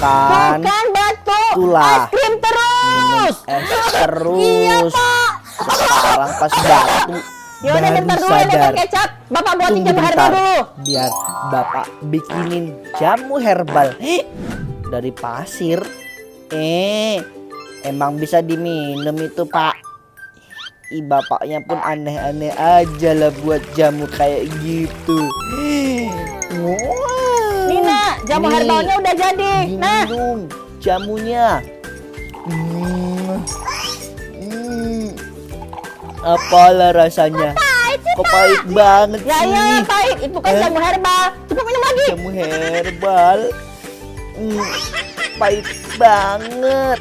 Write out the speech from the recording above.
kan? Bukan batu. Itulah. Es krim terus. Es terus. Iya, Pak. Sekarang pas batu Yaudah baru bentar dulu ya sadar. Botol Kecap. Bapak buatin Tunggu jamu herbal bentar, dulu. biar bapak bikinin jamu herbal. Dari pasir. Emang bisa diminum itu, Pak. Bapaknya pun aneh-aneh aja lah buat jamu kayak gitu. Wow. Nina, jamu Nih, herbalnya udah jadi. Nah, minum jamunya. Apalah rasanya? Kok pahit banget ya sih? ya pahit. Itu kan jamu herbal. Cepet minum lagi. Jamu herbal. Pahit banget.